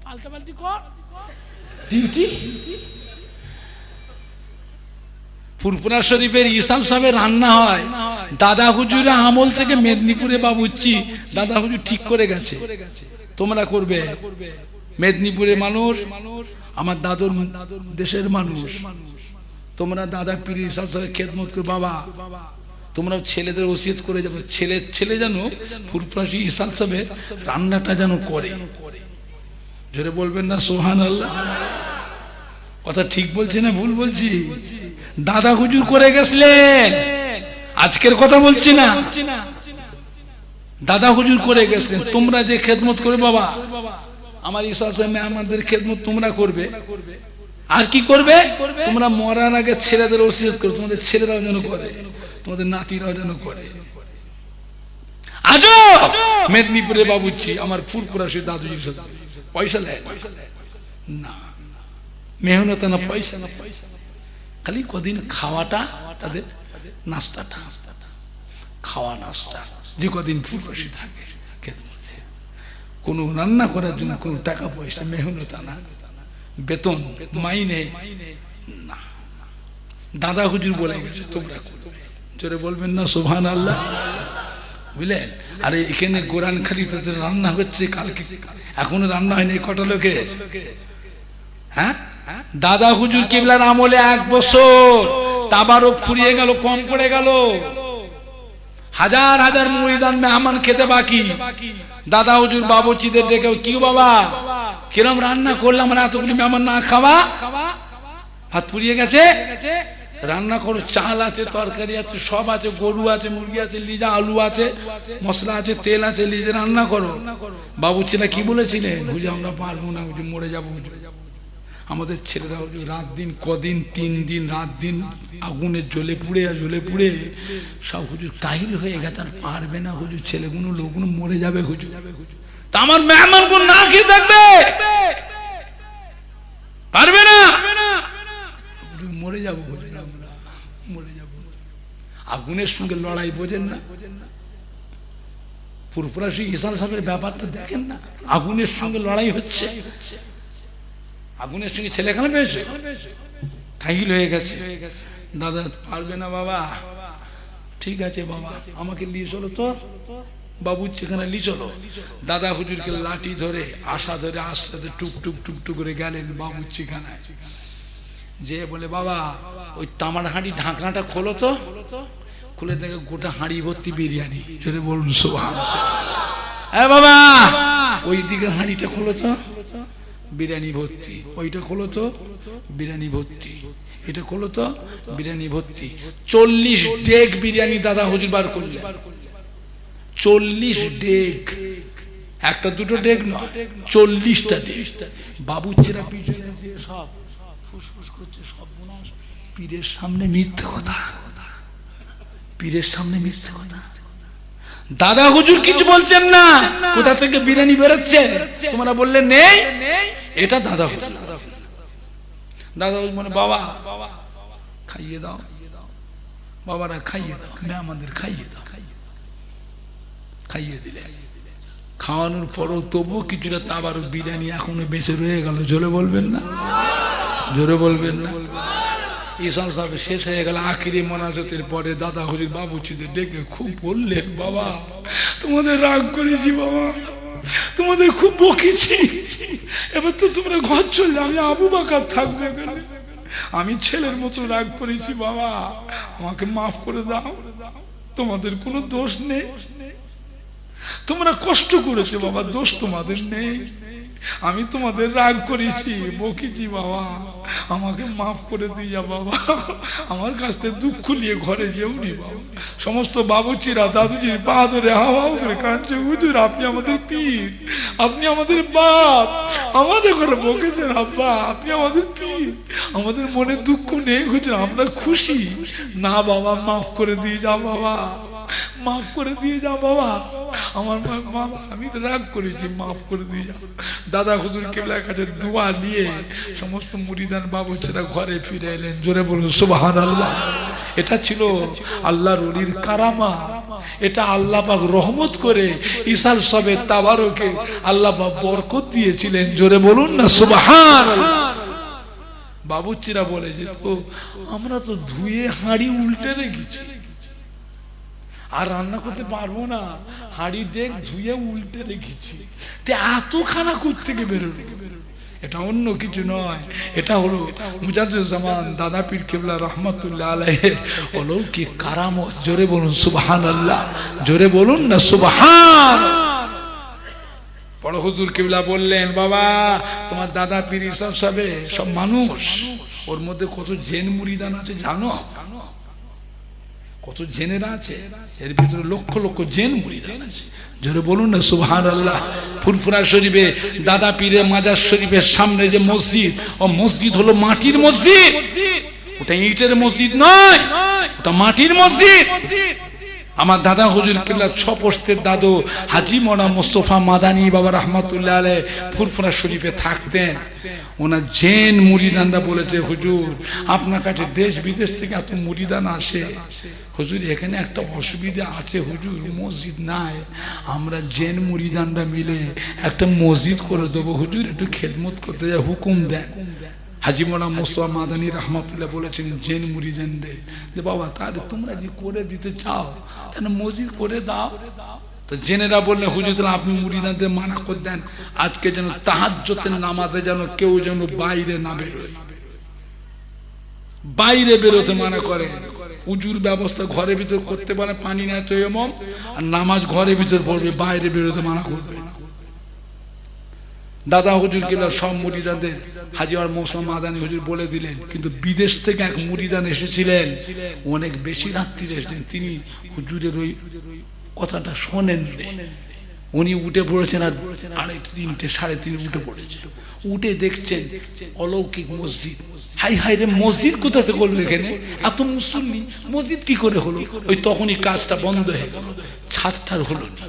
পাল্টা পাল্টি কর ডিউটি। ফুরফুরা শরীফের ইসাল সাহেবের রান্না হয়, দাদা হুজুরের আমল থেকে মেদিনীপুরে বাবুচ্চি দাদা হুজুর ঠিক করে গেছে তোমরা করবে। মেদিনীপুরের মানুষ, আমার দাদুর দেশের মানুষ, তোমরা দাদা পীর ইসাল সাহেবের খেদমত করে বাবা, তোমরা ছেলেদের ওসিয়ত করে যাবে, ছেলে যেন ফুরফুরা ইসাল সাহেবের রান্নাটা যেন করে। জোরে বলবেন না সুবহানাল্লাহ? কথা ঠিক বলছি না ভুল বলছি? দাদা হুজুর করে গেছিলেন, আজকের কথা বলছি না, দাদা হুজুর করে গেছিলেন। তোমরা যে খেদমত করে বাবা, আমার ইসাল সাহেব আমাদের খেদমত তোমরা করবে। আর কি করবে? তোমরা মরার আগে ছেলেদের ওসিয়ত করো, তোমাদের ছেলেরাও যেন করে, তোমাদের নাতিরাও যেন করে। আজও মেদিনীপুরে বাবুচ্ছি আমার ফুরফুরা সেই দাদুজির সাথে পয়সা নেয় না, মেহনত না, পয়সা না, খালি কদিন খাওয়াটা, তাদের নাস্তাটা, খাওয়া নাস্তা, যে কদিন ফুরফুরি থাকে খেদমতে, কোনো রান্না করার জন্য কোনো টাকা পয়সা, মেহনত না, বেতন মাইনে না। দাদা হুজুর বলে গেছে তোমরা করবে। জোরে বলবেন না সুবহানাল্লাহ? বুঝলেন? আরে এখানে গোরান খালিতে রান্না হচ্ছে, কালকে এখনো রান্না হয়নি কটা লোকের। হ্যাঁ, দাদা হুজুর কিবলার আমলে 1 বছর তাবারক ফুরিয়ে গেল, কম পড়ে গেল, হাজার হাজার মুরিদান মেহমান খেতে বাকি। দাদা হুজুর বাবুচিদের ডেকে, কি বাবা কিরম রান্না করলাম, আমরা এতগুলি মেহমান না খাওয়া, হাত ফুরিয়ে গেছে, রান্না করো, চাল আছে, তরকারি আছে, সব আছে, গরু আছে, মুরগি আছে, লিজা আলু আছে, মশলা আছে, তেল আছে, লিজে রান্না করো। বাবুচিরা কি বলেছিলেন? হুজুর আমরা পারবো না, হুজুর মরে যাবো। আমাদের ছেলেরা হুজুর রাত দিন কদিন, 3 দিন রাত দিন আগুনে জ্বলে পুড়ে সব হুজুর কাহিল হয়ে গেছে, আর পারবে না হুজুর, ছেলেগুলো লোকগুলো মরে যাবে হুজুর। তা আমার মেহমানগুলো না খেয়ে থাকবে, পারবে না, মরে যাবো হুজুর, আমরা মরে যাবো। আগুনের সঙ্গে লড়াই বোঝেন না? ফুরফুরা ইসাল সাহেবের ব্যাপারটা দেখেন না, আগুনের সঙ্গে লড়াই হচ্ছে, আগুনের সঙ্গে ছেলেখানে পেয়েছে, কাহিল হয়ে গেছে। দাদা পারবে না বাবা, ঠিক আছে বাবা আমাকে নিয়ে চলো তো, বাবু সেখানে নিয়ে চলো। দাদা হুজুরকে লাঠি ধরে আশা ধরে আস্তে টুক টুক করে গেলেন বাবুর ঠিকানায়, যে বলে বাবা ওই তামার হাঁড়ি ঢাকনাটা খোলো তো, খুলে দেখে গোটা হাঁড়ি ভর্তি বিরিয়ানি। জোরে বলুন সুবহানাল্লাহ। হ্যাঁ বাবা ওই দিকে হাঁড়িটা খোলো তো, বিরিয়ানি ভর্তি, ওইটা খোলো তো, বিরিয়ানি ভর্তি, এটা খোলো তো, বিরিয়ানি ভর্তি। 40 ডেক বিরিয়ানি দাদা হুজুর বার করলেন, 40 ডেক, একটা দুটো ডেক নয়, 40টা ডেক। বাবুচিরা পিছনে দিয়ে সব ফুসফুস করছে, সব পীরের সামনে মিথ্যে কথা, পীরের সামনে মিথ্যে কথা। দাদা হুজুর কিছু বলছেন না, কোথা থেকে বিরিয়ানি বেরোচ্ছে তোমরা বললে নেই, এটা দাদা হুজুর। দাদা হুজুর মানে বাবা খাইয়ে দাও, বাবারা খাইয়ে দাও, আমাদের খাইয়ে দাও, খাইয়ে দিলে। খাওয়ানোর পরও তবুও কিছুটা তাবারও বিরিয়ানি এখনো বেঁচে রয়ে গেল। জোরে বলবেন না, জোরে বলবেন না? ইসাল সাহেব শেষ হয়ে গেল, আখিরি মোনাজাতের পরে দাদা হুজুর বাবুচিদের ডেকে খুব বললেন, বাবা তোমাদের রাগ করেছি, বাবা তোমাদের খুব বকেছি, এবার তো তোমরা ঘর চলে, আমি আবু বকর থাকবো এখানে, আমি ছেলের মতো রাগ করেছি, বাবা আমাকে মাফ করে দাও, তোমাদের কোনো দোষ নেই, তোমরা কষ্ট করেছো বাবা, দোষ তোমাদের নেই, আমি তোমাদের রাগ করেছি, বকেছি, বাবা আমাকে মাফ করে দিয়া, বাবা আমার কাছ থেকে দুঃখ নিয়ে ঘরে যেওনি বাবা। সমস্ত বাবুচিরা দাদুজির পা ধরে হাওয়া করে কাঁদছে, হুজুর আপনি আমাদের পীর, আপনি আমাদের বাপ, আমাদের ঘরে বকেছেন আব্বা, আপনি আমাদের পীর, আমাদের মনে দুঃখ নেই হুজুর, আমরা খুশি। না বাবা মাফ করে দিয়ে যাও, বাবা মাফ করে দিয়ে যাও, বাবা আমার বাবা আমি তো রাগ করেছি, মাফ করে দিয়ে যাও। দাদা হুজুর কেবলার কাছে দোয়া নিয়ে সমস্ত মুরিদান বাবুচিরা ঘরে ফিরে এলেন। জোরে বলুন সুবহানাল্লাহ। এটা ছিল আল্লাহর ওলির কারামা। এটা আল্লাহ পাক রহমত করে ইসাল সবে তাবারকে আল্লাহ পাক বরকত দিয়েছিলেন। জোরে বলুন না সুবহানাল্লাহ। বাবুর্চিরা বলে যে তো আমরা তো ধুয়ে হাঁড়ি উল্টে রেখেছি, আর রান্না করতে পারবো না, হাঁড়ি ডেক ধুয়ে উল্টে রেখেছি, এত খানা থেকে বেরোতে। এটা অন্য কিছু নয়, এটা হলো মুজাদ্দিদুজ্জামান দাদা পীর কেবলা রহমাতুল্লাহ আলাইহির অলৌকিক কারামত। জোরে বলুন সুবহানাল্লাহ, জোরে বলুন না সুবহান। বড় হুজুর কেবলা বললেন, বাবা তোমার দাদা পীর ইসাব সাহেব সব মানুষ, ওর মধ্যে কত জেন মুরিদান আছে জানো? কত জেনেরা আছে, এর ভিতরে লক্ষ লক্ষ জেন মুরিদান আছে। জোরে বলুন না সুবহানাল্লাহ। ফুরফুরা শরীফে দাদা পীরের মাজার শরীফের সামনে যে মসজিদ, ও মসজিদ হলো মাটির মসজিদ, ওটা ইটের মসজিদ নয়, ওটা মাটির মসজিদ। আমার দাদা হুজুর কেবলা 6 পোস্তের দাদু হাজী মৌলানা মুস্তাফা মাদানী বাবা রহমাতুল্লাহ আলাইহি ফুরফুরা শরীফে থাকতেন। ওনার জেন মুরিদানরা বলেছে, হুজুর আপনার কাছে দেশ বিদেশ থেকে এত মুরিদান আসে, হুজুর এখানে একটা অসুবিধা আছে, হুজুর মসজিদ নাই, আমরা জেন মুরিদানরা মিলে একটা মসজিদ করে দেবো, হুজুর একটু খেদমত করতে যায়, হুকুম দেন। হাজী মৌলানা মুস্তাফা মাদানী রহমাতুল্লাহ বলেছিলেন জেন মুরিদানদের যে বাবা তাহলে তোমরা যে করে দিতে চাও তাহলে মসজিদ করে দাও। তো জেনেরা বললেন, হুজুর তাহলে আপনি মুরিদানদের মানা করে দেন, আজকে যেন তাহাজ্জুদের নামাজে যেন কেউ যেন বাইরে না বেরোয়, বাইরে বেরোতে মানা করেন। উজুর ব্যবস্থা ঘরের ভিতর করতে পারে, পানি নেয় তো এমন, আর নামাজ ঘরের ভিতর পড়বে, বাইরে বেরোতে মানা করবে। দাদা হুজুর কেবলা সব মুরিদানদের হাজী মুস্তাফা মাদানী হুজুর বলে দিলেন। কিন্তু বিদেশ থেকে এক মুরিদান এসেছিলেন, অনেক বেশি রাত্রিরে এসেছেন, তিনি হুজুরের ওই কথাটা শোনেন, উনি উঠে পড়েছেন আর 2:30 3:30 উঠে পড়েছে। উঠে দেখছেন অলৌকিক মসজিদ। হাই হাই রে, মসজিদ কোথা থেকে হলো এখানে, এত মুসল্লি মসজিদ কি করে হলো? ওই তখনই কাজটা বন্ধ হয়ে গেল, ছাদটার হলো না,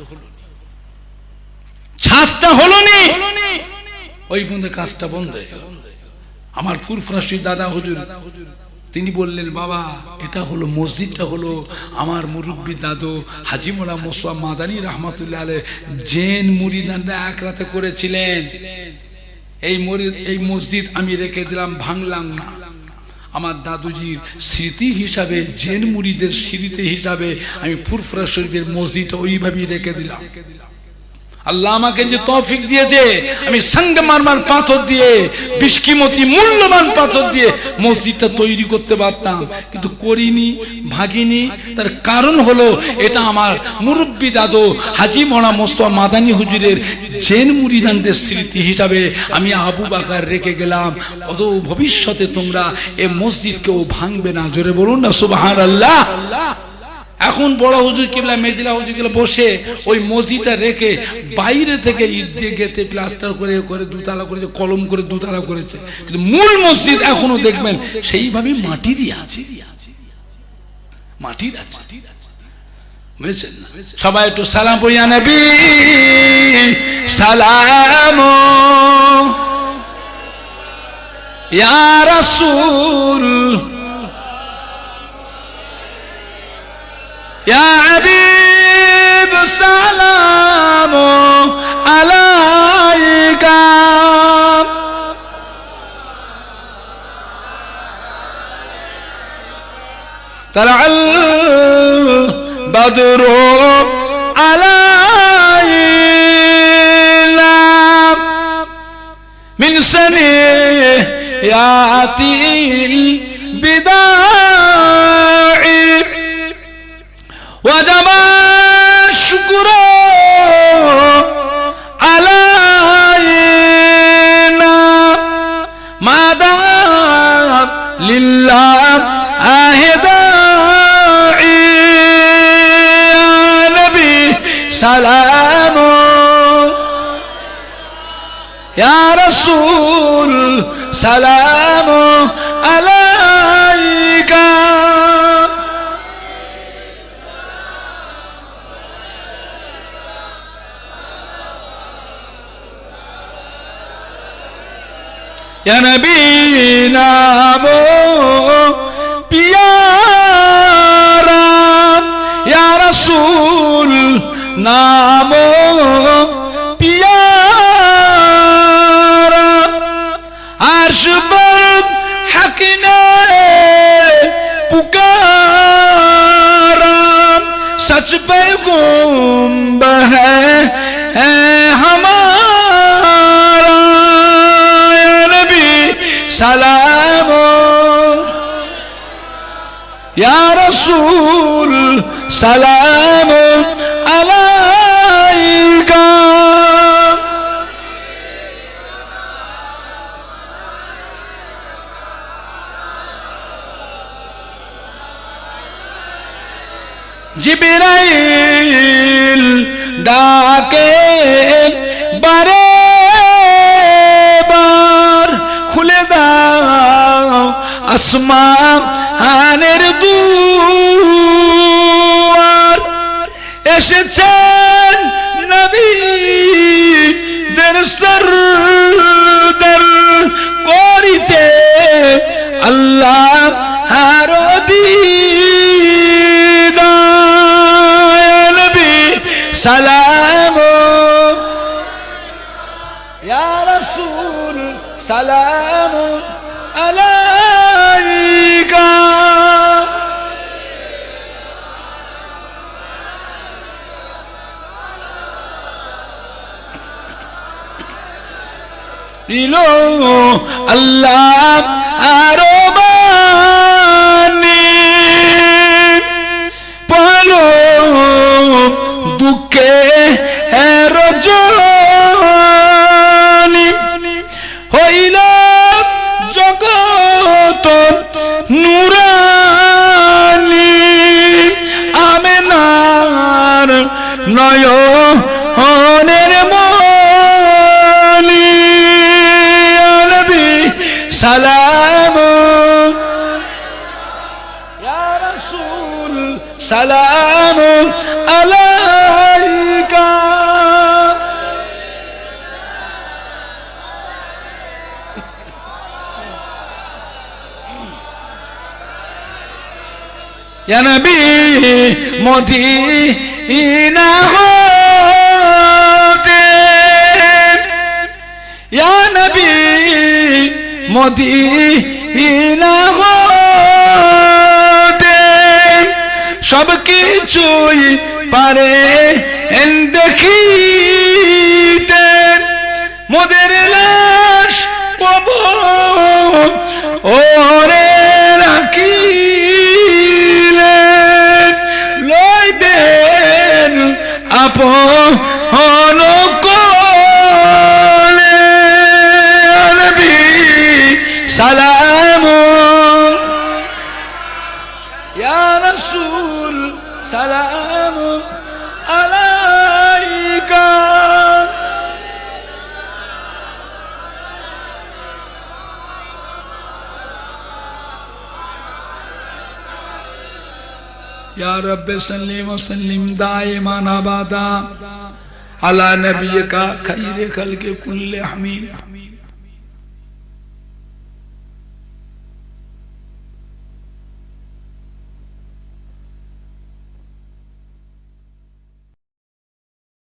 ছাদটা হলো না, ওই বন্ধে কাজটা বন্ধ হয়ে গেল। আমার ফুরফুরা শরীফ দাদা হুজুর তিনি বললেন, বাবা এটা হলো মসজিদটা হলো আমার মুরব্বী দাদু হাজী মৌলানা মুস্তাফা মাদানী রহমাতুল্লাহ আলাইহি জেন মুরিদানরা এক রাতে করেছিলেন। এই মসজিদ আমি রেখে দিলাম, ভাঙলাম না। আমার দাদুজির স্মৃতি হিসাবে, জেন মুরিদের স্মৃতি হিসাবে আমি ফুরফুরা শরীফের মসজিদটা ওইভাবেই রেখে দিলাম। আল্লাহ আমাকে যে তৌফিক দিয়েছে, আমি সংগমারমার পাথর দিয়ে, বিশকিমতি মূল্যবান পাথর দিয়ে মসজিদটা তৈরি করতে পারতাম, কিন্তু করিনি, ভাগিনি। তার কারণ হলো এটা আমার মুরব্বী দাদু হাজী মৌলানা মুস্তাফা মাদানী হুজুরের জেন মুরিদানদের স্মৃতি হিসাবে আমি আবু বাকার রেখে গেলাম। অত ভবিষ্যতে তোমরা এই মসজিদ কেউ ভাঙবে না। জোরে বলুন না সুবহানাল্লাহ। এখন বড় হুজুর কেবলা মেজলা হুজুর কেবলা বসে ওই মসজিদটা রেখে বাইরে থেকে ইট দিয়ে গেতে প্লাস্টার করে করে দুতলা করেছে, কলম করে দুতলা করেছে, কিন্তু মূল মসজিদ এখনো দেখবেন সেইভাবে মাটিরই আছে, মাটির আছে। বুঝছেন না? সবাই একটু সালাম পড়ি, ইয়া নবী সালাম, ইয়া রাসূল, ইয়া হাবিব সালাম আলাইকা, তালাল বদরু আলাইনা মিন সানিয়াতিল বিদাই وجب الشكر علينا ما دام لله داعي يا نبي سلام يا رسول سلام عليك या नबी नामो प्यारा या रसूल नाम प्यारा अर्श पर हक ने पुकारा सच पैगंबर है हमारा या नबी सलाम या रसूल सलाम अलैका जिब्राइल डाके बारे बार खुले दाओ আসমানের দুয়ার এসেছেন নবীদের সরদার করিতে আল্লাহ আর দিদার নবী সালাম ইয়া রাসূল সালাম আলাইকা ইলো আল্লাহ আরবানি পালো দুঃখে রজনী হইল জগত নুরানি আমেনার নয়নের মনি নবী সালাম ইয়া রাসূল সালাম আলাইকা या नबी मदीना होते या नबी मदीना होते सब কিছুই পারে দেখিতে মোদের লাশ কবর ওরে রাখি আপন কোলে নবী সালাম ইয়া রাসূল সালাম আলাইকা या रब सल्ली व सल्लिम दाइमान अबादा अला नबियका खैर खल्क़ि कुल्लि हमीद।